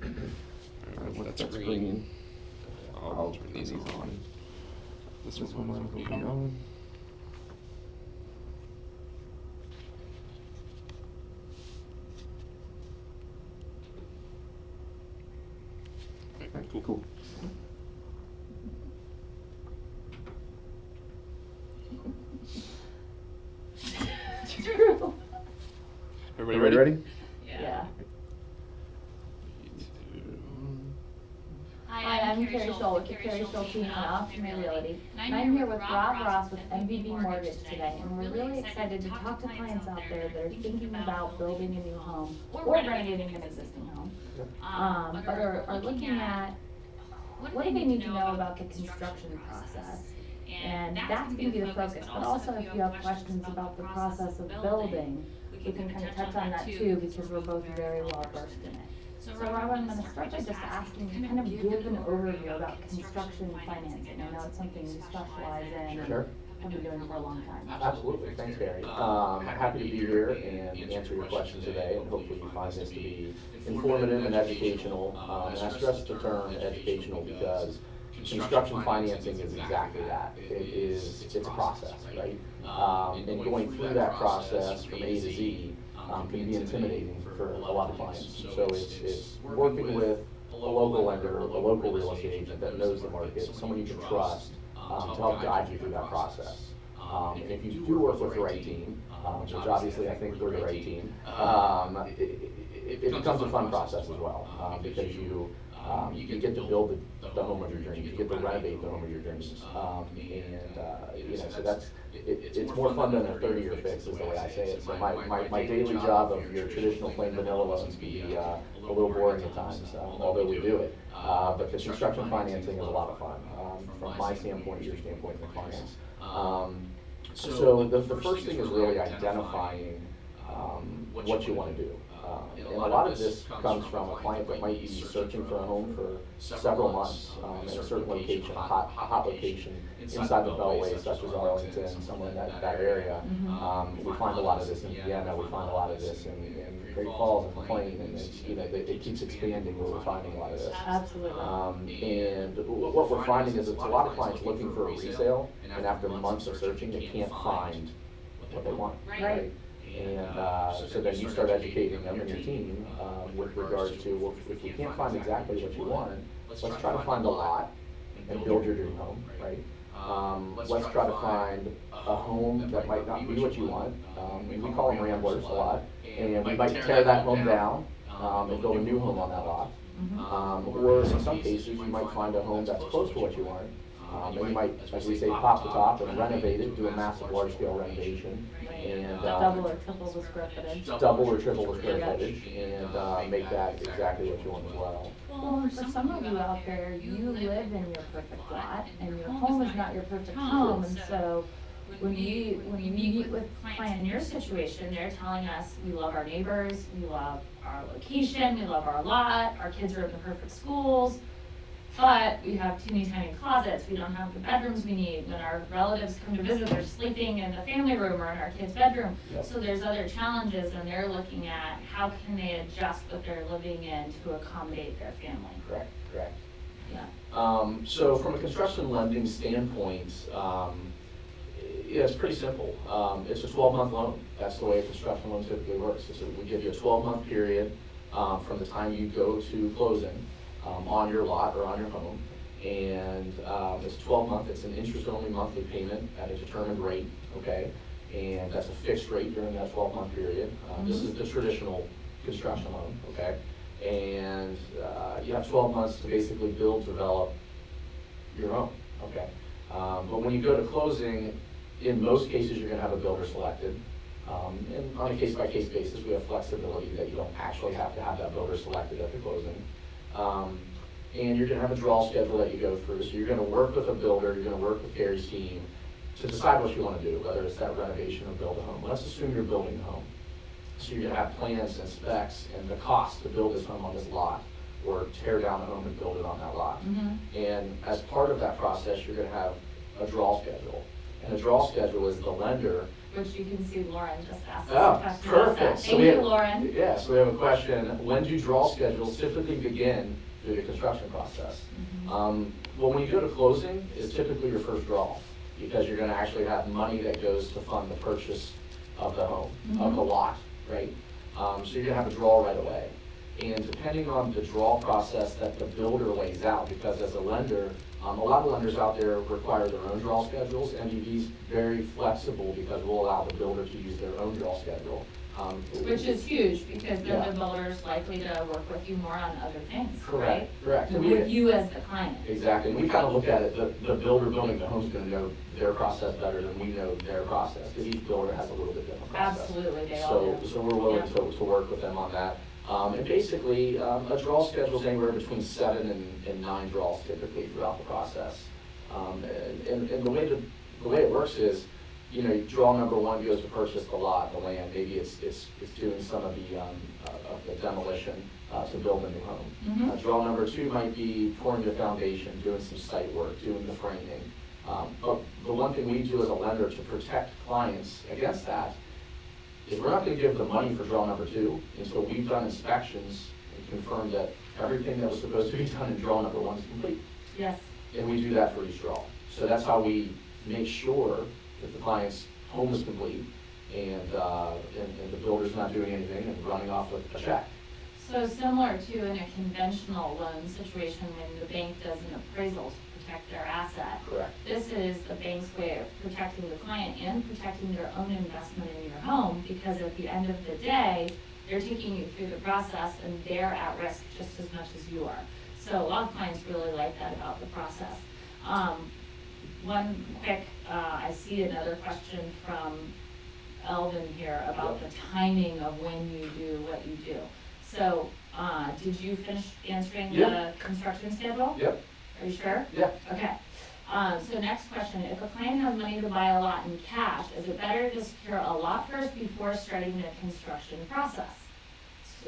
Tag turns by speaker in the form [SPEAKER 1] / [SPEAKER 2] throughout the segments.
[SPEAKER 1] Once that's green, I'll turn these on. This one will be on. Okay, cool.
[SPEAKER 2] True.
[SPEAKER 1] Everybody ready?
[SPEAKER 2] Yeah.
[SPEAKER 3] Hi, I'm Carrie Scholl with the Carrie Scholl team at Optima Realty. And I'm here with Rob Ross with MVB Mortgage today, and we're really excited to talk to clients out there that are thinking about building a new home or renovating an existing home, but are looking at what do they need to know about the construction process. And that's going to be the focus, but also if you have questions about the process of building, we can kind of touch on that too, because we're both very well versed in it. So Rob, I'm going to start by just asking you to kind of give an overview about construction financing. I know it's something you specialize in
[SPEAKER 4] Sure.
[SPEAKER 3] and have been doing for a long time.
[SPEAKER 4] Absolutely, thanks Gary. Happy to be here and answer your questions today, and hopefully you find this to be informative and educational. And I stress the term educational because construction financing is exactly that. It's a process, right? And going through that process from A to Z can be intimidating for a lot of clients. So it's working with a local lender, a local real estate agent that knows the market, someone you can trust to help guide you through that process. And if you do work with the right team, which obviously I think we're the right team, it becomes a fun process as well, because you get to build the home of your dreams, you get to renovate the home of your dreams, so it's more fun than a 30-year fix is the way I say it. So my daily job of your traditional plain vanilla loans can be a little boring at times, although we do it. But the construction financing is a lot of fun, from my standpoint, your standpoint, and the clients. So the first thing is really identifying what you want to do. And a lot of this comes from a client that might be searching for a home for several months in a certain location, a hot location inside the Beltway, such as Arlington, somewhere in that area. We find a lot of this in Vienna, we find a lot of this in Great Falls and McLean, and it keeps expanding where we're finding a lot of this.
[SPEAKER 3] Absolutely.
[SPEAKER 4] And what we're finding is it's a lot of clients looking for a resale, and after months of searching, they can't find what they want.
[SPEAKER 3] Right.
[SPEAKER 4] And so then you start educating them and your team with regards to, well, if you can't find exactly what you want, let's try to find a lot and build your dream home, right? Let's try to find a home that might not be what you want. We call them ramblers a lot, and we might tear that home down and build a new home on that lot. Or in some cases, you might find a home that's close to what you want. And you might, as we say, pop the top and renovate it, do a massive large-scale renovation, and
[SPEAKER 3] Double or triple the square footage.
[SPEAKER 4] double or triple the square footage, and make that exactly what you want as well.
[SPEAKER 3] Well, and for some of you out there, you live in your perfect lot, and your home is not your perfect home, and so when we meet with a client in your situation, they're telling us, we love our neighbors, we love our location, we love our lot, our kids are in the perfect schools, but we have teeny tiny closets, we don't have the bedrooms we need. When our relatives come to visit, they're sleeping in the family room or in our kid's bedroom.
[SPEAKER 4] Yep.
[SPEAKER 3] So there's other challenges, and they're looking at how can they adjust what they're living in to accommodate their family.
[SPEAKER 4] Correct.
[SPEAKER 3] Yeah.
[SPEAKER 4] So from a construction lending standpoint, yeah, it's pretty simple. It's a 12-month loan. That's the way a construction loan typically works. So we give you a 12-month period from the time you go to closing on your lot or on your home. And it's 12-month, it's an interest-only monthly payment at a determined rate, okay? And that's a fixed rate during that 12-month period. This is the traditional construction loan, okay? And you have 12 months to basically build, develop your home, okay? But when you go to closing, in most cases, you're gonna have a builder selected. And on a case-by-case basis, we have flexibility that you don't actually have to have that builder selected at the closing. And you're gonna have a draw schedule that you go through. So you're gonna work with a builder, you're gonna work with Carrie's team to decide what you wanna do, whether it's that renovation or build a home. Let's assume you're building a home. So you're gonna have plans and specs and the cost to build this home on this lot, or tear down a home and build it on that lot. And as part of that process, you're gonna have a draw schedule. And a draw schedule is the lender
[SPEAKER 3] which you can see Lauren just asked us
[SPEAKER 4] Oh,
[SPEAKER 3] a question about that.
[SPEAKER 4] perfect. So
[SPEAKER 3] Thank
[SPEAKER 4] we
[SPEAKER 3] you,
[SPEAKER 4] have-
[SPEAKER 3] Lauren.
[SPEAKER 4] Yeah, so we have a question, when do draw schedules typically begin through the construction process? Well, when you go to closing, is typically your first draw, because you're gonna actually have money that goes to fund the purchase of the home, of the lot, right? So you're gonna have a draw right away. And depending on the draw process that the builder lays out, because as a lender, a lot of lenders out there require their own draw schedules. MVB's very flexible because we'll allow the builder to use their own draw schedule.
[SPEAKER 3] Which is huge, because then
[SPEAKER 4] Yeah.
[SPEAKER 3] the builder's likely to work with you more on other things, right?
[SPEAKER 4] Correct, correct. And we-
[SPEAKER 3] With you as the client.
[SPEAKER 4] Exactly, and we kind of look at it, the builder building the home's gonna know their process better than we know their process, because each builder has a little bit different process.
[SPEAKER 3] Absolutely, they all do.
[SPEAKER 4] So we're willing
[SPEAKER 3] Yeah.
[SPEAKER 4] to work with them on that. And basically, a draw schedule's anywhere between 7 and 9 draws typically throughout the process. And the way it works is, you know, draw number 1 goes to purchase the lot, the land, maybe it's doing some of the demolition to build a new home. Draw number 2 might be pouring the foundation, doing some site work, doing the framing. But the one thing we do as a lender to protect clients against that is we're not gonna give the money for draw number 2 until we've done inspections and confirmed that everything that was supposed to be done in draw number 1 is complete.
[SPEAKER 3] Yes.
[SPEAKER 4] And we do that for each draw. So that's how we make sure that the client's home is complete and the builder's not doing anything and running off with a check.
[SPEAKER 3] So similar to in a conventional loan situation when the bank does an appraisal to protect their asset.
[SPEAKER 4] Correct.
[SPEAKER 3] This is the bank's way of protecting the client and protecting their own investment in your home, because at the end of the day, they're taking you through the process and they're at risk just as much as you are. So a lot of clients really like that about the process. One quick, I see another question from Elvin here about the timing of when you do what you do. So, did you finish answering the
[SPEAKER 4] Yeah.
[SPEAKER 3] construction schedule?
[SPEAKER 4] Yep.
[SPEAKER 3] Are you sure?
[SPEAKER 4] Yeah.
[SPEAKER 3] Okay. So next question, if a client has money to buy a lot in cash, is it better to secure a lot first before starting the construction process?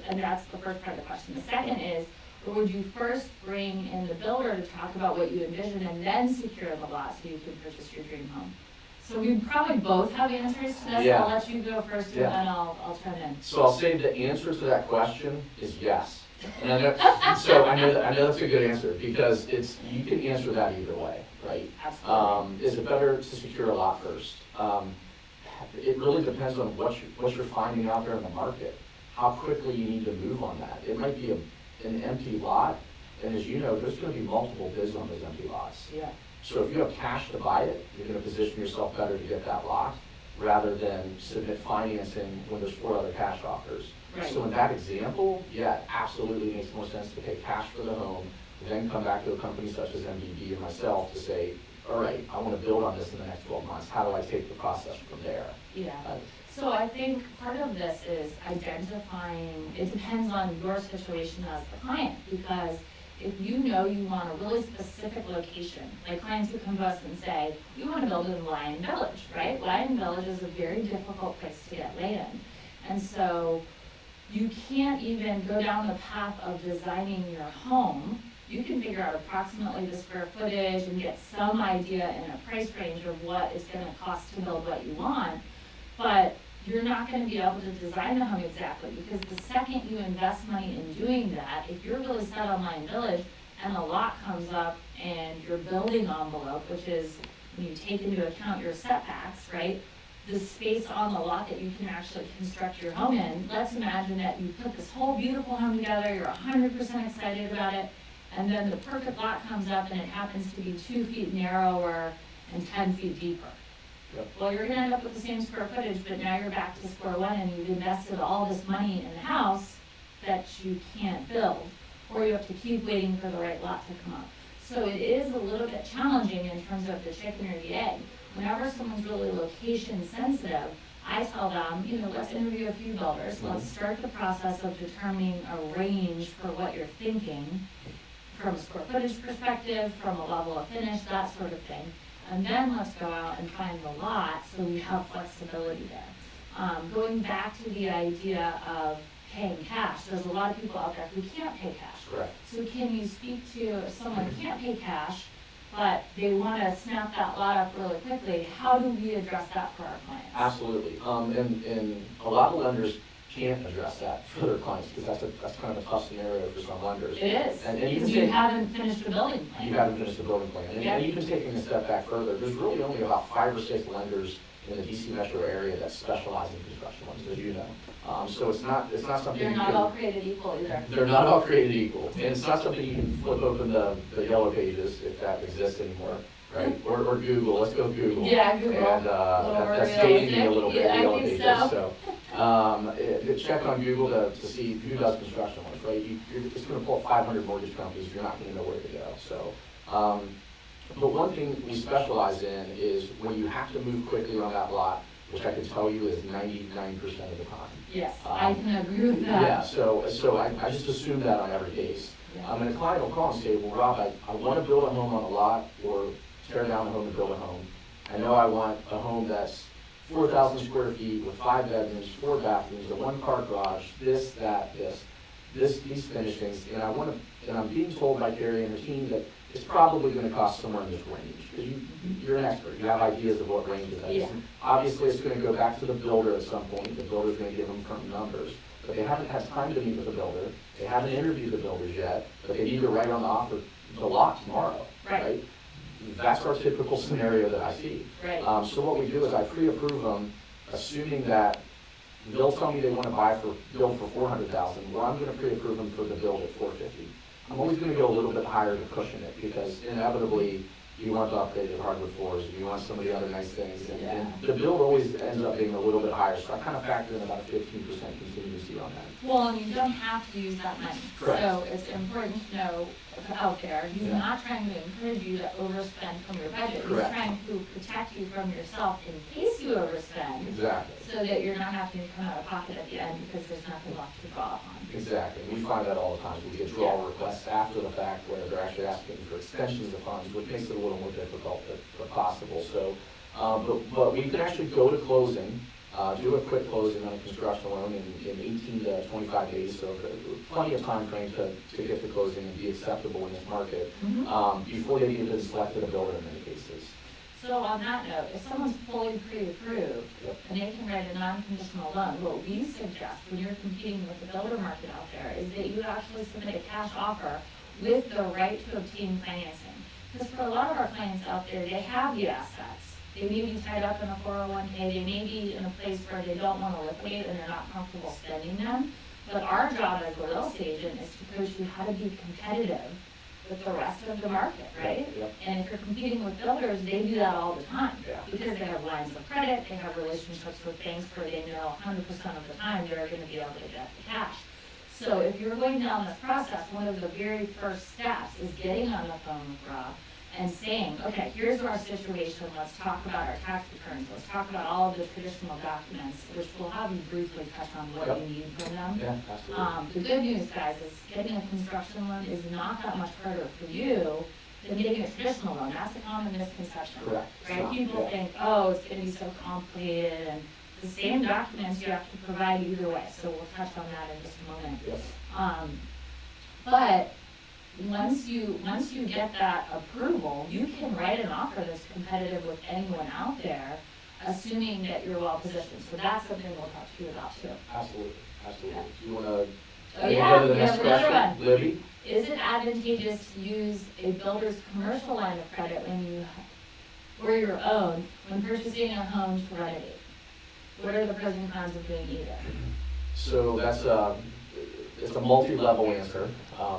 [SPEAKER 3] And that's the first part of the question. The second is, or would you first bring in the builder to talk about what you envision and then secure the lot so you can purchase your dream home? So we probably both have answers to this.
[SPEAKER 4] Yeah.
[SPEAKER 3] I'll let you go first and
[SPEAKER 4] Yeah.
[SPEAKER 3] then I'll chime in.
[SPEAKER 4] So I'll say the answer to that question is yes. And I know, so I know that's a good answer, because you can answer that either way, right?
[SPEAKER 3] Absolutely.
[SPEAKER 4] Is it better to secure a lot first? It really depends on what you're finding out there in the market, how quickly you need to move on that. It might be an empty lot, and as you know, there's gonna be multiple bids on those empty lots.
[SPEAKER 3] Yeah.
[SPEAKER 4] So if you have cash to buy it, you're gonna position yourself better to get that lot, rather than submit financing when there's 4 other cash offers.
[SPEAKER 3] Right.
[SPEAKER 4] So in that example, yeah, it absolutely makes more sense to pay cash for the home, then come back to a company such as MVB and myself to say, all right, I wanna build on this in the next 12 months, how do I take the process from there?
[SPEAKER 3] Yeah. So I think part of this is identifying, it depends on your situation as the client, because if you know you want a really specific location, like clients who come to us and say, we want to build in Lyon Village, right? Lyon Village is a very difficult place to get land. And so you can't even go down the path of designing your home. You can figure out approximately the square footage and get some idea in a price range of what it's gonna cost to build what you want, but you're not gonna be able to design the home exactly, because the second you invest money in doing that, if you're really set on Lyon Village and a lot comes up and your building envelope, which is when you take into account your setbacks, right? The space on the lot that you can actually construct your home in, let's imagine that you put this whole beautiful home together, you're 100% excited about it, and then the perfect lot comes up and it happens to be 2 feet narrower and 10 feet deeper.
[SPEAKER 4] Yep.
[SPEAKER 3] Well, you're gonna end up with the same square footage, but now you're back to square one and you've invested all this money in the house that you can't build, or you have to keep waiting for the right lot to come up. So it is a little bit challenging in terms of the chicken or the egg. Whenever someone's really location sensitive, I tell them, let's interview a few builders, let's start the process of determining a range for what you're thinking, from a square footage perspective, from a level of finish, that sort of thing. And then let's go out and find the lot so we have flexibility there. Going back to the idea of paying cash, there's a lot of people out there who can't pay cash.
[SPEAKER 4] Correct.
[SPEAKER 3] So can you speak to if someone can't pay cash, but they wanna snap that lot up really quickly. How do we address that for our clients?
[SPEAKER 4] Absolutely. And a lot of lenders can't address that for their clients, because that's kind of a tough scenario for some lenders.
[SPEAKER 3] It is,
[SPEAKER 4] And you
[SPEAKER 3] because
[SPEAKER 4] can
[SPEAKER 3] you
[SPEAKER 4] take,
[SPEAKER 3] haven't finished a building plan.
[SPEAKER 4] you haven't finished the building plan.
[SPEAKER 3] Yeah.
[SPEAKER 4] And even taking a step back further, there's really only about 5 or 6 lenders in the DC metro area that specialize in construction loans, as you know. So it's not something
[SPEAKER 3] They're
[SPEAKER 4] you
[SPEAKER 3] not
[SPEAKER 4] can-
[SPEAKER 3] all created equal either.
[SPEAKER 4] They're not all created equal, and it's not something you can flip open the yellow pages, if that exists anymore, right? Or Google, let's go Google.
[SPEAKER 3] Yeah, Google.
[SPEAKER 4] And,
[SPEAKER 3] Little
[SPEAKER 4] that's dating me a little bit,
[SPEAKER 3] realistic.
[SPEAKER 4] the
[SPEAKER 3] Yeah,
[SPEAKER 4] yellow
[SPEAKER 3] I think
[SPEAKER 4] pages,
[SPEAKER 3] so.
[SPEAKER 4] check on Google to see who does construction loans, right? It's gonna pull up 500 mortgage companies, you're not gonna know where to go, so. But one thing we specialize in is when you have to move quickly on that lot, which I can tell you is 99% of the time.
[SPEAKER 3] Yes, I can agree with that.
[SPEAKER 4] Yeah, so I just assume that on every case.
[SPEAKER 3] Yeah.
[SPEAKER 4] And a client will call and say, well, Rob, I want to build a home on a lot, or tear down a home and build a home. I know I want a home that's 4,000 square feet with 5 bedrooms, 4 bathrooms, a 1-car garage, this, that, these finishings, and I'm being told by Carrie and her team that it's probably gonna cost somewhere in this range, because you're an expert, you have ideas of what range it is.
[SPEAKER 3] Yeah.
[SPEAKER 4] Obviously, it's gonna go back to the builder at some point, the builder's gonna give them firm numbers, but they haven't had time to meet with the builder, they haven't interviewed the builders yet, but they need to write on the offer, the lot tomorrow,
[SPEAKER 3] Right.
[SPEAKER 4] right? That's our typical scenario that I see.
[SPEAKER 3] Right.
[SPEAKER 4] So what we do is I pre-approve them, assuming that they'll tell me they wanna build for 400,000, well, I'm gonna pre-approve them for the build at 450. I'm always gonna go a little bit higher to cushion it, because inevitably, you want the upgraded hardwood floors, you want some of the other nice things, and the build always ends up being a little bit higher, so I kind of factor in about a 15% contingency on that.
[SPEAKER 3] Well, and you don't have to use that money.
[SPEAKER 4] Correct.
[SPEAKER 3] So it's important to know out there, he's
[SPEAKER 4] Yeah.
[SPEAKER 3] not trying to encourage you to overspend from your budget.
[SPEAKER 4] Correct.
[SPEAKER 3] He's trying to protect you from yourself in case you overspend,
[SPEAKER 4] Exactly.
[SPEAKER 3] so that you're not having to come out of pocket at the end because there's nothing left to draw upon.
[SPEAKER 4] Exactly, we find that all the time, we get draw requests after the fact where they're actually asking for extensions of funds, which makes it a little more difficult but possible, so. But we can actually go to closing, do a quick closing on a construction loan in 18 to 25 days, so plenty of time frame to get the closing and be acceptable in this market, before they even selected a builder in many cases.
[SPEAKER 3] So on that note, if someone's fully pre-approved,
[SPEAKER 4] Yep.
[SPEAKER 3] and they can write a non-conditional loan, what we suggest when you're competing with the builder market out there is that you actually submit a cash offer with the right to obtain financing. Because for a lot of our clients out there, they have the assets. They may be tied up in a 401k, they may be in a place where they don't want to liquidate and they're not comfortable spending them. But our job as a real estate agent is to coach you how to be competitive with the rest of the market, right?
[SPEAKER 4] Yep.
[SPEAKER 3] And if you're competing with builders, they do that all the time.
[SPEAKER 4] Yeah.
[SPEAKER 3] Because they have lines of credit, they have relationships with banks where they know 100% of the time they're gonna be able to get the cash. So if you're going down this process, one of the very first steps is getting on the phone with Rob and saying, okay, here's our situation, let's talk about our tax returns, let's talk about all of the traditional documents, which we'll have you briefly touch on what
[SPEAKER 4] Yep.
[SPEAKER 3] you need from them.
[SPEAKER 4] Yeah, absolutely.
[SPEAKER 3] The good news, guys, is getting a construction loan is not that much harder for you than getting a traditional loan. That's a common misconception.
[SPEAKER 4] Correct. It's
[SPEAKER 3] Right?
[SPEAKER 4] not,
[SPEAKER 3] People
[SPEAKER 4] yeah.
[SPEAKER 3] think, oh, it's gonna be so complicated, and the same documents you have to provide either way, so we'll touch on that in just a moment.
[SPEAKER 4] Yep.
[SPEAKER 3] But once you get that approval, you can write an offer that's competitive with anyone out there, assuming that you're well positioned. So that's something we'll talk to you about too.
[SPEAKER 4] Absolutely, absolutely. Do you wanna
[SPEAKER 3] Oh,
[SPEAKER 4] go
[SPEAKER 3] yeah,
[SPEAKER 4] to the
[SPEAKER 3] we
[SPEAKER 4] next
[SPEAKER 3] have another
[SPEAKER 4] question?
[SPEAKER 3] one.
[SPEAKER 4] Libby?
[SPEAKER 3] Is it advantageous to use a builder's commercial line of credit or your own when purchasing a home to renovate? What are the pros and cons of doing either?
[SPEAKER 4] So that's it's a multi-level answer,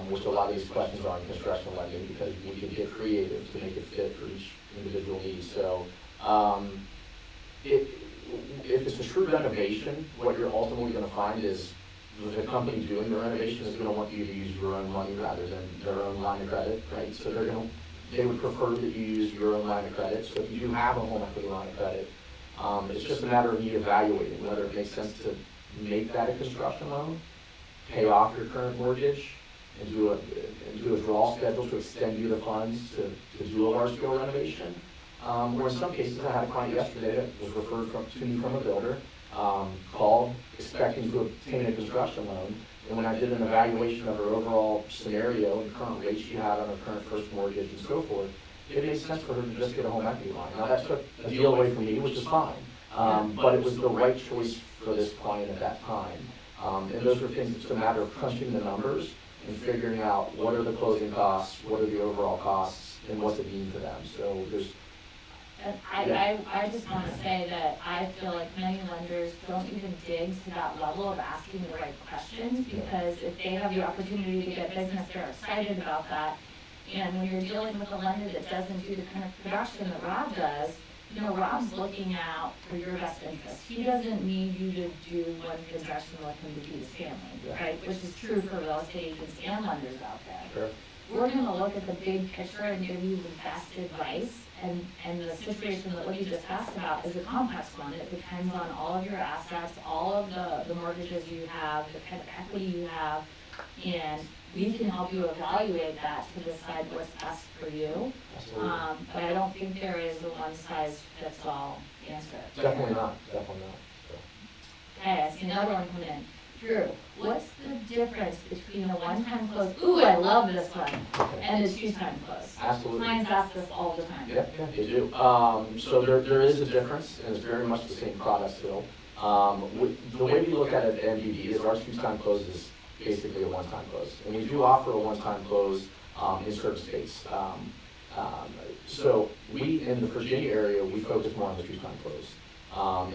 [SPEAKER 4] which a lot of these questions are in construction lending, because we can get creative to make it fit for each individual need. So, if it's a true renovation, what you're ultimately gonna find is the company doing the renovation is gonna want you to use your own money rather than their own line of credit, right? So they would prefer that you use your own line of credit. So if you do have a home equity line of credit, it's just a matter of me evaluating whether it makes sense to make that a construction loan, pay off your current mortgage, and do a draw schedule to extend you the funds to do a large-scale renovation. Or in some cases, I had a client yesterday that was referred to me from a builder, called expecting to obtain a construction loan. And when I did an evaluation of her overall scenario and current rates she had on her current first mortgage and so forth, it made sense for her to just get a home equity line. Now, that took a deal away from me, which is fine, but it was the right choice for this client at that time. And those are things, it's a matter of crunching the numbers and figuring out what are the closing costs, what are the overall costs, and what's it mean to them. So there's,
[SPEAKER 3] And I just want to say that I feel like many lenders don't even dig to that level of asking the right questions, because if they have the opportunity to get business, they're excited about that. And when you're dealing with a lender that doesn't do the kind of production that Rob does, you know, Rob's looking out for your best interest. He doesn't need you to do one transaction with him to feed his family, right? Which is true for real estate agents and lenders out there.
[SPEAKER 4] sure.
[SPEAKER 3] We're gonna look at the big picture and give you the best advice, and the situation that what you just asked about is a complex one. It depends on all of your assets, all of the mortgages you have, the kind of equity you have, and we can help you evaluate that to decide what's best for you.
[SPEAKER 4] Absolutely.
[SPEAKER 3] But I don't think there is a one-size-fits-all answer.
[SPEAKER 4] Definitely not, definitely not. So.
[SPEAKER 3] Okay, I see another one come in. Drew, what's the difference between a one-time close, ooh, I love this one,
[SPEAKER 4] Okay.
[SPEAKER 3] and a two-time close?
[SPEAKER 4] Absolutely.
[SPEAKER 3] Clients ask this all the time.
[SPEAKER 4] Yeah, they do. So there is a difference, and it's very much the same product still. The way we look at it at MVB is our two-time close is basically a one-time close. And we do offer a one-time close in certain states. So we, in the Virginia area, we focus more on the two-time close.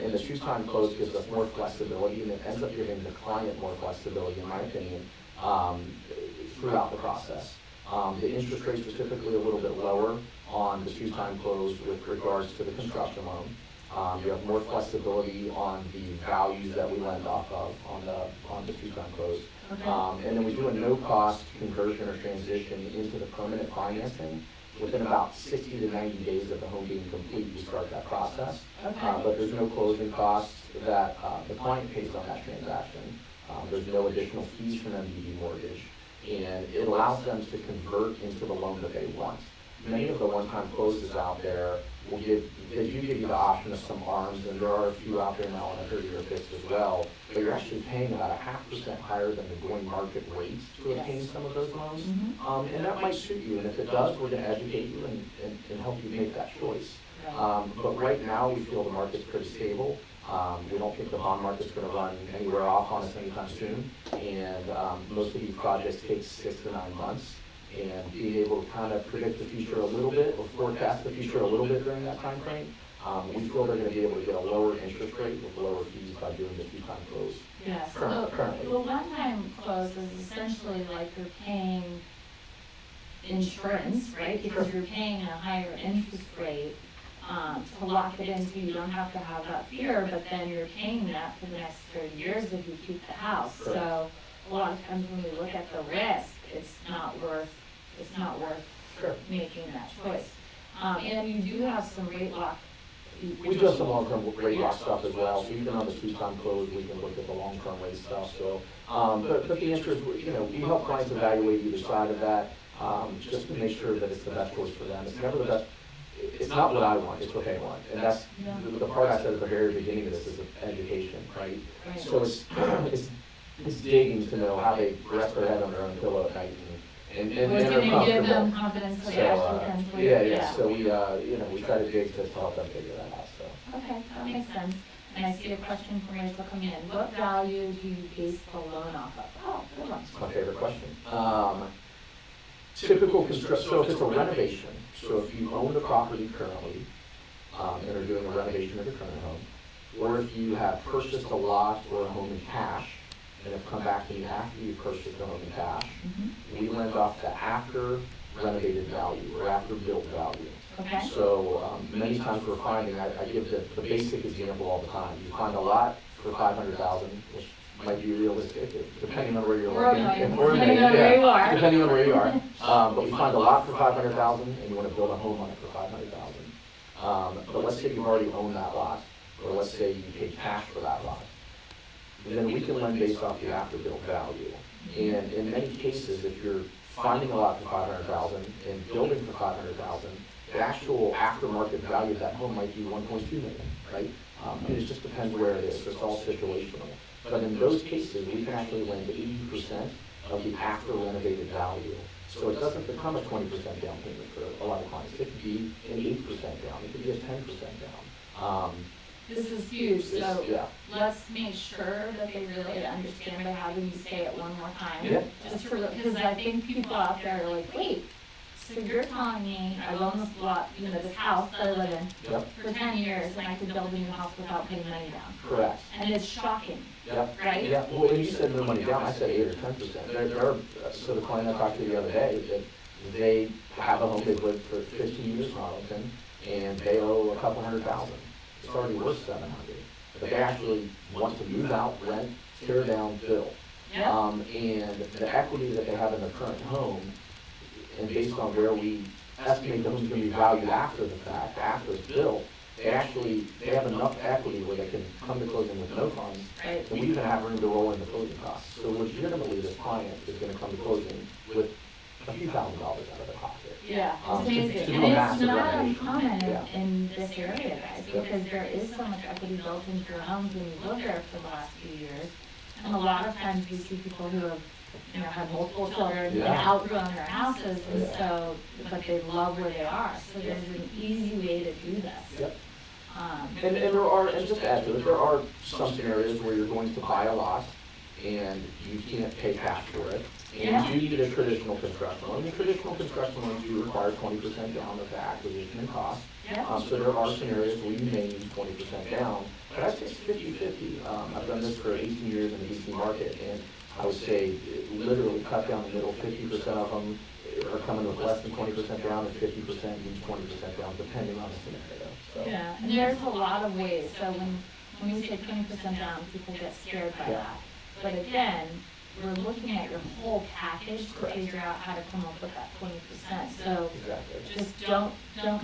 [SPEAKER 4] And the two-time close gives us more flexibility, and it ends up giving the client more flexibility, in my opinion, throughout the process. The interest rates are typically a little bit lower on the two-time close with regards to the construction loan. You have more flexibility on the values that we lend off of on the two-time close.
[SPEAKER 3] Okay.
[SPEAKER 4] And then we do a no-cost conversion or transition into the permanent financing. Within about 60 to 90 days of the home being complete, we start that process.
[SPEAKER 3] Okay.
[SPEAKER 4] But there's no closing costs that the client pays on that transaction. There's no additional fees from MVB Mortgage, and it allows them to convert into the loan that they want. Many of the one-time closes out there they do give you the option of some ARMs, and there are a few out there now on a 30-year fixed as well, but you're actually paying about 0.5% higher than the going market rate to obtain some of those loans.
[SPEAKER 3] Mhm.
[SPEAKER 4] And that might suit you, and if it does, we're gonna educate you and help you make that choice. But right now, we feel the market's pretty stable. We don't think the bond market's gonna run anywhere off on us anytime soon, and most of these projects take 6 to 9 months. And being able to kind of predict the future a little bit, or forecast the future a little bit during that time frame, we feel they're gonna be able to get a lower interest rate with lower fees by doing the two-time close.
[SPEAKER 3] Yes,
[SPEAKER 4] Currently.
[SPEAKER 3] the one-time close is essentially like you're paying insurance, right? Because you're paying a higher interest rate, to lock it in, so you don't have to have that fear, but then you're paying that for the next 30 years if you keep the house.
[SPEAKER 4] Correct.
[SPEAKER 3] So a lot of times when we look at the risk, it's not worth
[SPEAKER 4] Sure.
[SPEAKER 3] making that choice. And you do have some rate lock.
[SPEAKER 4] We do have some long-term rate lock stuff as well, so even on the two-time close, we can look at the long-term rate stuff, so. But the answer is, we help clients evaluate either side of that, just to make sure that it's the best choice for them. It's never the best, it's not what I want, it's what they want. And that's, the part I said at the very beginning of this is education, right?
[SPEAKER 3] Right.
[SPEAKER 4] So it's digging to know how they rest their head on their own pillow at night and
[SPEAKER 3] It's
[SPEAKER 4] they're
[SPEAKER 3] gonna give
[SPEAKER 4] comfortable.
[SPEAKER 3] them confidence so they actually can sleep.
[SPEAKER 4] Yeah, so we try to dig to help them figure that out, so.
[SPEAKER 3] Okay, that makes sense. And I see a question from Rachel coming in. What value do you base the loan off of? Oh, good one.
[SPEAKER 4] That's my favorite question. Typical construction, so if it's a renovation, so if you own the property currently, and are doing a renovation of your current home, or if you have purchased a lot or a home in cash, and have come back to you after you purchased the home in cash, we lend off the after renovated value or after built value.
[SPEAKER 3] Okay.
[SPEAKER 4] So many times we're finding, I give the basic example all the time. You find a lot for 500,000, which might be realistic, depending on where you're looking.
[SPEAKER 3] Depending on where you are.
[SPEAKER 4] Depending on where you are. But we find a lot for 500,000, and you want to build a home on it for 500,000. But let's say you've already owned that lot, or let's say you paid cash for that lot. Then we can lend based off the after-built value. And in many cases, if you're finding a lot for 500,000 and building for 500,000, the actual aftermarket value of that home might be 1.2 million, right? And it just depends where it is. It's all situational. But in those cases, we can actually lend 80% of the after renovated value. So it doesn't become a 20% down payment for a lot of clients. It could be an 8% down, it could be a 10% down.
[SPEAKER 3] This is huge, so
[SPEAKER 4] Yeah.
[SPEAKER 3] let's make sure that they really understand by having you say it one more time.
[SPEAKER 4] Yeah.
[SPEAKER 3] Just for, because I think people out there are like, wait, so you're telling me I own this lot, you know, this house that I live in
[SPEAKER 4] Yep,
[SPEAKER 3] for 10 years and I could build a new house without putting money down.
[SPEAKER 4] correct.
[SPEAKER 3] And it's shocking,
[SPEAKER 4] Yep.
[SPEAKER 3] right?
[SPEAKER 4] Yeah, well, when you said no money down, I said 8 or 10%. So the client I talked to the other day, that they have a home they've lived for 15 years in Arlington, and they owe a couple $100,000. It's already worth 700. But they actually want to move out, rent, tear down, build.
[SPEAKER 3] Yeah.
[SPEAKER 4] And the equity that they have in their current home, and based on where we estimate the home's gonna be valued after the fact, after it's built, they have enough equity where they can come to closing with no funds.
[SPEAKER 3] Right.
[SPEAKER 4] And we even have room to roll in the closing costs. So legitimately, this client is gonna come to closing with a few $1,000s out of their pocket.
[SPEAKER 3] Yeah,
[SPEAKER 4] To
[SPEAKER 3] it's amazing,
[SPEAKER 4] do
[SPEAKER 3] and
[SPEAKER 4] a
[SPEAKER 3] it's
[SPEAKER 4] massive
[SPEAKER 3] not
[SPEAKER 4] renovation.
[SPEAKER 3] uncommon
[SPEAKER 4] Yeah.
[SPEAKER 3] in this area, guys, because there is so much equity built into your homes when you live there for the last few years. And a lot of times we see people who have, you know, had multiple children and
[SPEAKER 4] Yeah.
[SPEAKER 3] outgrown their houses, and
[SPEAKER 4] Yeah.
[SPEAKER 3] so, but they love where they are, so there's an easy way to do this.
[SPEAKER 4] Yep.
[SPEAKER 3] And
[SPEAKER 4] And just to add to it, there are some scenarios where you're going to buy a lot and you can't pay cash for it.
[SPEAKER 3] Yeah.
[SPEAKER 4] And you need a traditional construction loan. And traditional construction loans do require 20% down of the acquisition and cost.
[SPEAKER 3] Yeah.
[SPEAKER 4] So there are scenarios where you may need 20% down, but I'd say it's 50-50. I've done this for 18 years in the DC market, and I would say literally cut down the middle, 50% of them are coming with less than 20% down, and 50% needs 20% down, depending on the scenario. So.
[SPEAKER 3] Yeah, and there's a lot of ways, so when we say 20% down, people get scared by
[SPEAKER 4] Yeah.
[SPEAKER 3] that. But again, we're looking at your whole package to figure out how to come up with that 20%. So
[SPEAKER 4] Exactly.
[SPEAKER 3] just don't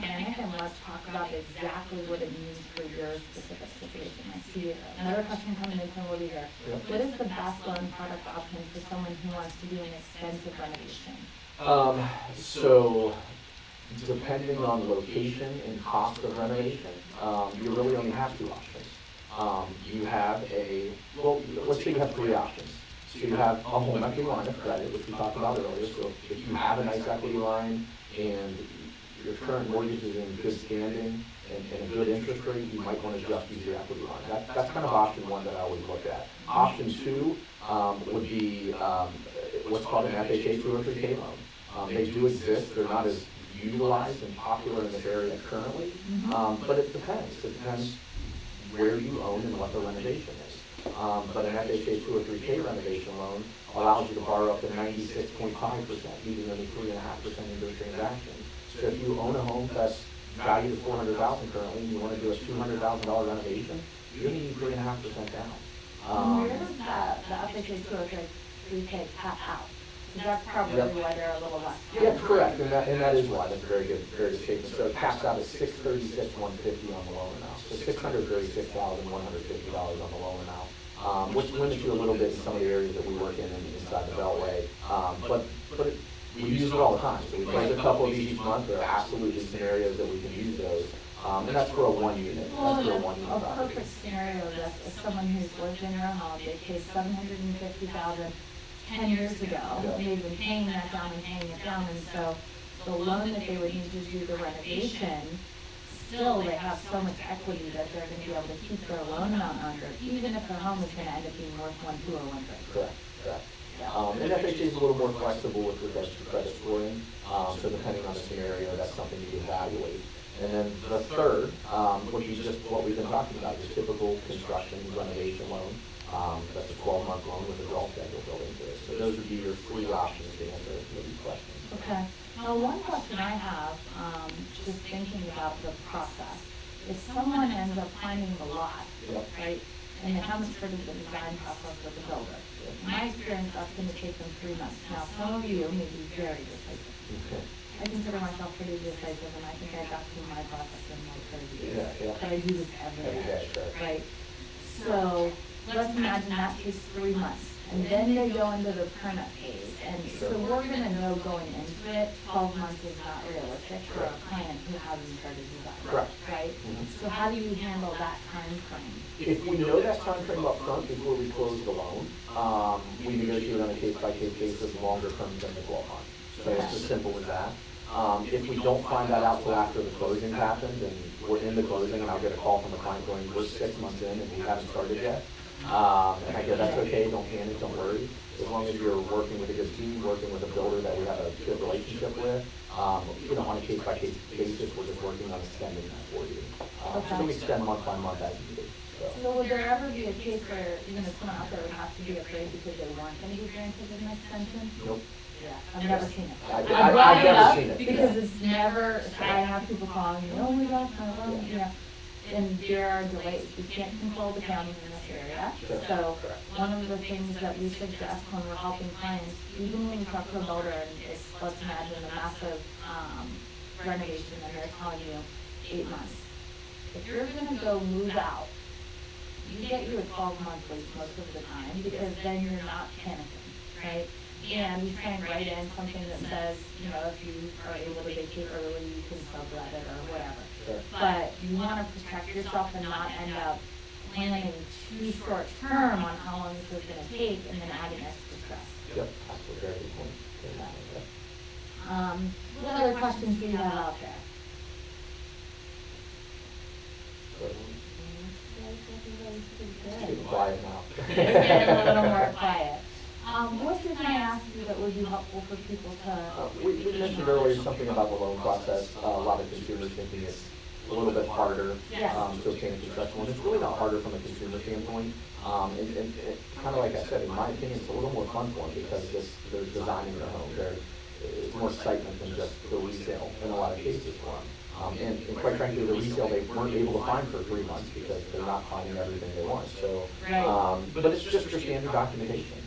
[SPEAKER 3] panic, and let's talk about exactly what it means for your specific situation. I see another question coming in from over here.
[SPEAKER 4] Yeah.
[SPEAKER 3] What is the best loan product option for someone who wants to do an extensive renovation?
[SPEAKER 4] So depending on the location and cost of renovation, you really only have two options. You have let's say you have three options. So you have a home equity line of credit, which we talked about earlier. So if you have a nice equity line and your current mortgage is in good standing and a good interest rate, you might want to just use your equity line. That's kind of option one that I always look at. Option two would be what's called an FHA 203K loan. They do exist. They're not as utilized and popular in this area currently, but it depends. It depends where you own and what the renovation is. But an FHA 203K renovation loan allows you to borrow up to 96.5% using only 3.5% into a transaction. So if you own a home that's valued at $400,000 currently, and you want to do a $200,000 renovation, you're going to need 3.5% down.
[SPEAKER 3] And where does the FHA 203K cap out? Because that's probably
[SPEAKER 4] Yep.
[SPEAKER 3] why they're a little less.
[SPEAKER 4] Yeah, correct, and that is why, that's a very good statement. So it caps out at $636,150 on the loan amount, so $636,150 on the loan amount, which limits you a little bit in some of the areas that we work in inside the Beltway. But we use it all the time, so we close a couple of these each month. There are absolutely scenarios that we can use those, and that's for a one unit,
[SPEAKER 3] Well,
[SPEAKER 4] that's for a one unit
[SPEAKER 3] a
[SPEAKER 4] property.
[SPEAKER 3] perfect scenario is someone who's lived in their home, they paid $750,000 10 years ago.
[SPEAKER 4] Yeah.
[SPEAKER 3] They've been paying that down and paying it down, and so the loan that they would need to do the renovation, still they have so much equity that they're gonna be able to keep their loan amount under, even if their home is gonna end up being worth 1.2 or 1.3.
[SPEAKER 4] Correct. And FHA is a little more flexible with regards to credit scoring, so depending on the scenario, that's something you evaluate. And then the third would be just what we've been talking about, your typical construction renovation loan. That's a 12-month loan with a draw schedule built into it. So those would be your three options to answer these questions.
[SPEAKER 3] Okay. Now, one question I have, just thinking about the process, if someone ends up finding the lot,
[SPEAKER 4] Yep.
[SPEAKER 3] right, and they haven't started the design process with the builder, in my experience, that's gonna take them 3 months. Now, some of you may be very decisive.
[SPEAKER 4] Okay.
[SPEAKER 3] I consider myself pretty decisive, and I think I got through my process in like 30 years.
[SPEAKER 4] Yeah.
[SPEAKER 3] But I do this every
[SPEAKER 4] Every
[SPEAKER 3] day,
[SPEAKER 4] day, sure.
[SPEAKER 3] right? So, let's imagine that takes 3 months, and then they go into the permit phase, and so we're gonna know going into it, 12 months is not realistic for a client who hasn't started design.
[SPEAKER 4] Correct.
[SPEAKER 3] Right?
[SPEAKER 4] Mhm.
[SPEAKER 3] So how do you handle that time frame?
[SPEAKER 4] If we know that time frame up front before we close the loan, we negotiate on a case-by-case basis longer terms than the 12 months. So it's as simple as that. If we don't find that out till after the closing happens, and we're in the closing, and I'll get a call from the client going, we're 6 months in and we haven't started yet. And I go, that's okay, don't panic, don't worry. As long as you're working with a good team, working with a builder that we have a good relationship with, on a case-by-case basis, we're just working on extending that for you. So we extend month by month as needed.
[SPEAKER 3] So would there ever be a case where even if someone out there would have to be afraid because they weren't gonna be granted an extension?
[SPEAKER 4] Nope.
[SPEAKER 3] Yeah, I've never seen it.
[SPEAKER 4] I've
[SPEAKER 3] brought it
[SPEAKER 4] never
[SPEAKER 3] up
[SPEAKER 4] seen it.
[SPEAKER 3] Because it's never, I have people calling me, oh my gosh, my loan, and there are delays. We can't control the county in this area. So one of the things that we suggest when we're helping clients, even when you talk to a builder and it's, let's imagine a massive renovation and they're telling you 8 months. If you're gonna go move out, you get you a 12-month lease most of the time because then you're not panicking, right? And we try and write in something that says, if you are able to vacate early, you can sublet it or whatever.
[SPEAKER 4] Sure.
[SPEAKER 3] But you wanna protect yourself and not end up planning too short term on how long this is gonna take and then adding extra stress.
[SPEAKER 4] Yep, absolutely, very good point. Very good point,
[SPEAKER 3] What other questions do you have out there?
[SPEAKER 4] yeah. It's getting quiet now.
[SPEAKER 3] It's getting a little more quiet. What did I ask you that would be helpful for people to?
[SPEAKER 4] We mentioned earlier something about the loan process. A lot of consumers thinking it's a little bit harder
[SPEAKER 3] Yes.
[SPEAKER 4] to obtain a construction loan. It's really not harder from a consumer standpoint. And kind of like I said, in my opinion, it's a little more fun for them because they're designing their home. It's more excitement than just the resale in a lot of cases for them. And quite frankly, the resale they weren't able to find for 3 months because they're not finding everything they want. So, but it's just your standard documentation.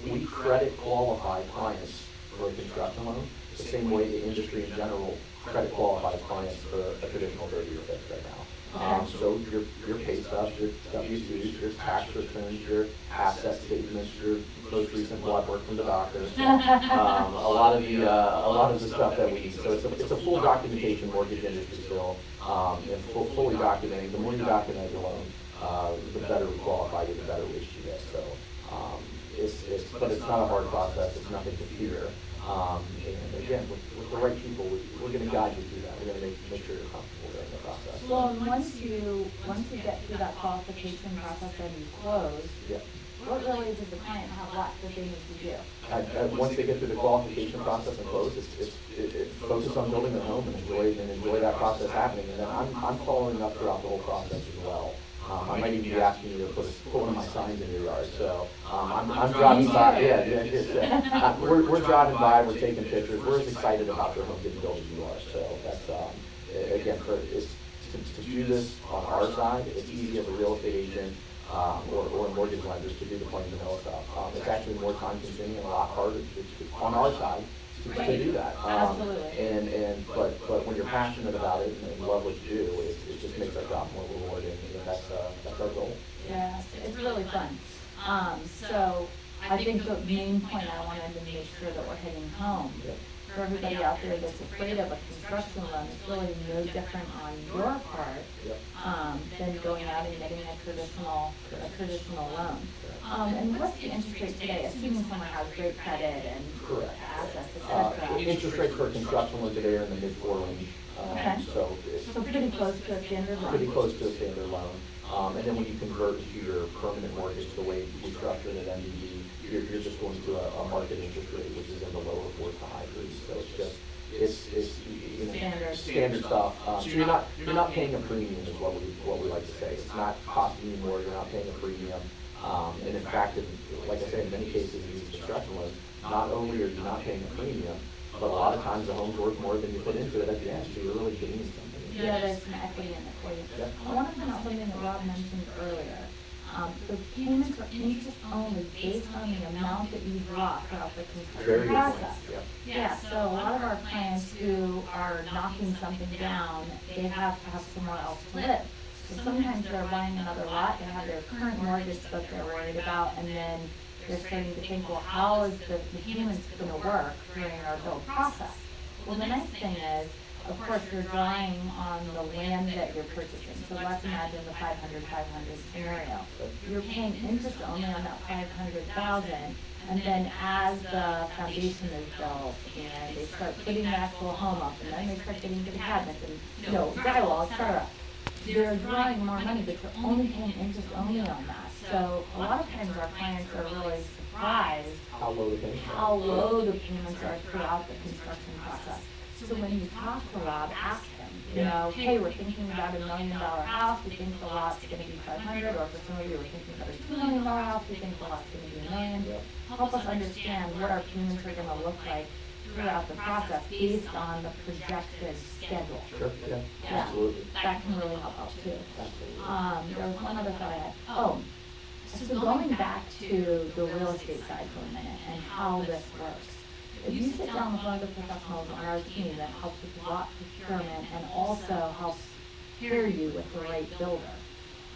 [SPEAKER 4] We credit qualify clients for a construction loan the same way the industry in general credit qualifies clients for a traditional 30-year fix right now. So your pay stubs, your W-2s, your tax returns, your asset statements, your most recent blood work from the doctor. So, a lot of the stuff that we need. So it's a full documentation mortgage industry still, and fully documenting. The more you document your loan, the better we qualify you, the better we issue it. So but it's not a hard process. It's nothing to fear. And again, with the right people, we're going to guide you through that. We're going to make sure you're comfortable during the process.
[SPEAKER 3] Well, and once you get through that qualification process and you close, what really does the client have left that they need to do?
[SPEAKER 4] Once they get through the qualification process and close, it's focus on building their home and enjoy that process happening. And then I'm following up throughout the whole process as well. I might even be asking you to put one of my signs in your yard. So I'm driving by. We're driving by. We're taking pictures. We're as excited about their home getting built as you are. So that's again, to do this on our side, it's easy as a real estate agent or mortgage lenders to do the plain vanilla stuff. It's actually more time consuming and a lot harder on our side to do that.
[SPEAKER 3] Absolutely.
[SPEAKER 4] But when you're passionate about it and love what you do, it just makes our job more rewarding, and that's our goal.
[SPEAKER 3] Yeah, it's really fun. So I think the main point I wanted to make sure that we're hitting home for everybody out there that's afraid of a construction loan, it's really no different on your part than going out and getting a traditional loan. And what's the interest rate today, assuming someone has great credit and assets, et cetera?
[SPEAKER 4] Interest rates for a construction loan today are in the mid-4 range. So
[SPEAKER 3] pretty close to a standard loan.
[SPEAKER 4] Pretty close to a standard loan. And then when you convert to your permanent mortgage, the way we structure it at MDB, you're just going to a market interest rate, which is in the lower 4s to high 3s. So it's standard stuff. So you're not paying a premium is what we like to say. It's not costing you more. You're not paying a premium. And in fact, like I said, in many cases in these construction loans, not only are you not paying a premium, but a lot of times the home's worth more than you put into it at the end. So you're really gaining something.
[SPEAKER 3] Yeah, there's some equity in it for you. I want to point out something that Rob mentioned earlier. So payments are interest only based on the amount that you draw throughout the construction process. Yeah, so a lot of our clients who are knocking something down, they have to have somewhere else to live. So sometimes they're buying another lot, they have their current mortgage that they're worried about, and then they're starting to think, well, how is the payments going to work during our build process? Well, the nice thing is, of course, you're drawing on the land that you're purchasing. So let's imagine the 500 scenario. You're paying interest only on that 500,000, and then as the foundation is built and they start putting the actual home up, and then they start getting to the cabinets and, drywall, etc., they're drawing more money, but you're only paying interest only on that. So a lot of times our clients are really surprised
[SPEAKER 4] How low the payments are.
[SPEAKER 3] how low the payments are throughout the construction process. So when you talk to Rob, ask him, hey, we're thinking about $1 million house, we think the lot's gonna be 500, or for some of you, we're thinking about a $2 million house, we think the lot's gonna be $1 million. Help us understand what our payments are gonna look like throughout the process based on the projected schedule.
[SPEAKER 4] Sure, yeah,
[SPEAKER 3] Yeah.
[SPEAKER 4] absolutely.
[SPEAKER 3] That can really help out too.
[SPEAKER 4] Absolutely.
[SPEAKER 3] There was one other thought I had. So going back to the real estate side for a minute and how this works. If you sit down with one of the professionals on our team that helps with lot procurement and also helps pair you with the right builder,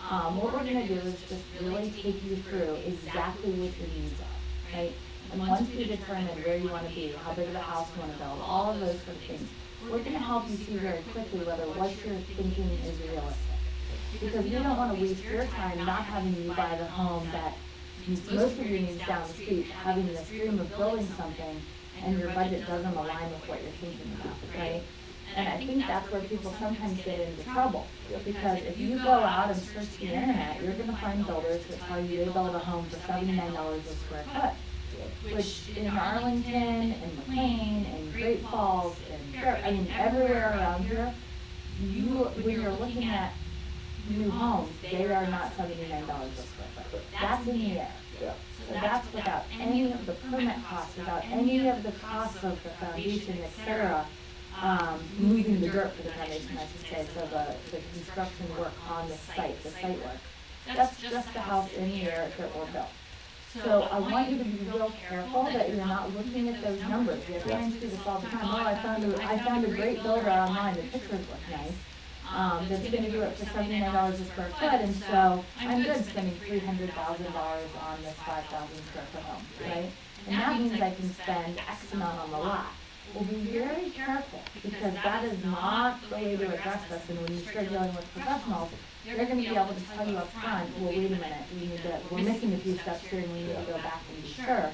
[SPEAKER 3] what we're gonna do is just really take you through exactly what your needs are, right? And once you determine where you wanna be, how big of a house you wanna build, all of those sort of things, we're gonna help you see very quickly whether what you're thinking is realistic. Because we don't wanna waste your time not having you buy the home that meets most of your needs down the street, having this dream of building something, and your budget doesn't align with what you're thinking about, right? And I think that's where people sometimes get into trouble. Because if you go out and search the internet, you're gonna find builders that tell you they build a home for $79 a square foot. Which in Arlington, and McLean, and Great Falls, and everywhere around here, when you're looking at new homes, they are not $79 a square foot. That's in the air.
[SPEAKER 4] Yeah.
[SPEAKER 3] So that's without any of the permit costs, without any of the costs of the foundation, et cetera, moving the dirt for the foundation, I should say, so the construction work on the site work. That's just the house in the air that we're built. So I want you to be real careful that you're not looking at those numbers. We have clients do this all the time. Oh, I found a great builder online, the pictures look nice. That's gonna do it for $79 a square foot, and so I'm good spending $300,000 on this 5,000 square foot home, right? And that means I can spend X amount on the lot. Well, be very careful, because that is not the way to address this, and when you start dealing with professionals, they're gonna be able to tell you up front, well, wait a minute, we're missing a few steps here, and we need to go back and be sure.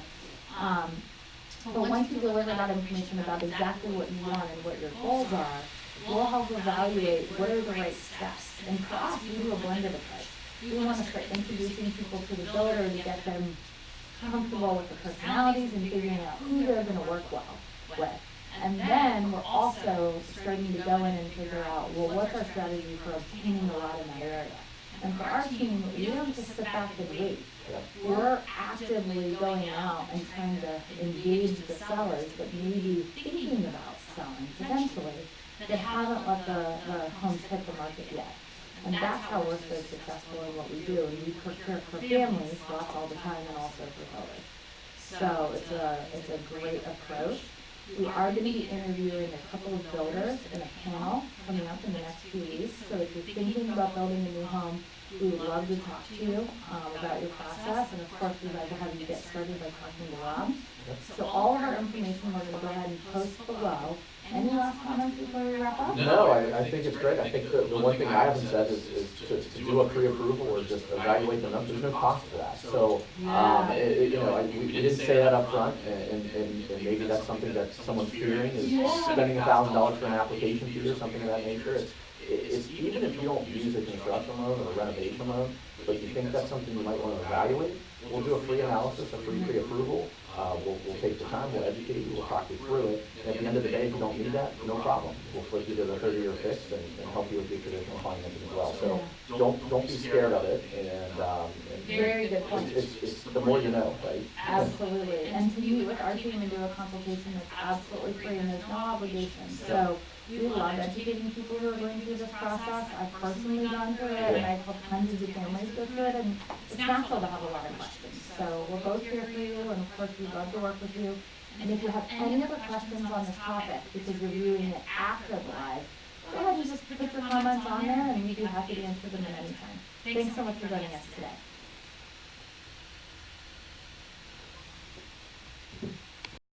[SPEAKER 3] But once you deliver that information about exactly what you want and what your goals are, we'll help evaluate what are the right steps. And for us, we do a blended approach. We want to start introducing people to the builder to get them comfortable with the personalities and figuring out who they're going to work well with. And then we're also starting to go in and figure out, well, what's our strategy for obtaining a lot in that area? And for our team, we don't just sit back and wait. We're actively going out and trying to engage the sellers that may be thinking about selling potentially, that haven't let the homes hit the market yet. And that's how we're so successful in what we do. And we procure for families, lots all the time, and also for builders. So it's a great approach. We are going to be interviewing a couple of builders in a panel coming up in the next few weeks. So if you're thinking about building a new home, we would love to talk to you about your process. And of course, we'd like to have you get started by talking to Rob. So all of our information we're going to go ahead and post below. Any last comments before we wrap up?
[SPEAKER 4] No, I think it's great. I think the one thing I haven't said is to do a pre-approval or just evaluate the numbers. There's no cost for that. So, we didn't say that up front, and maybe that's something that someone's fearing is spending $1,000 for an application fee or something of that nature. It's even if you don't use a construction loan or a renovation loan, but you think that's something you might want to evaluate, we'll do a free analysis, a free pre-approval. We'll take the time, we'll educate you, we'll talk you through it, and at the end of the day, if you don't need that, no problem. We'll flip you to the 30-year fix and help you with your traditional financing as well. So don't be scared of it, and
[SPEAKER 3] Very good point.
[SPEAKER 4] It's the more you know, right?
[SPEAKER 3] Absolutely. And to meet with our team and do a consultation is absolutely free and there's no obligation. So we love educating people who are going through this process. I've personally gone through it and I've helped hundreds of families go through it, and it's natural to have a lot of questions. So we're both here for you, and of course we'd love to work with you. And if you have any other questions on this topic, because you're viewing it after the live, go ahead and just put your comments on there and we'd be happy to answer them at any time. Thanks so much for joining us today.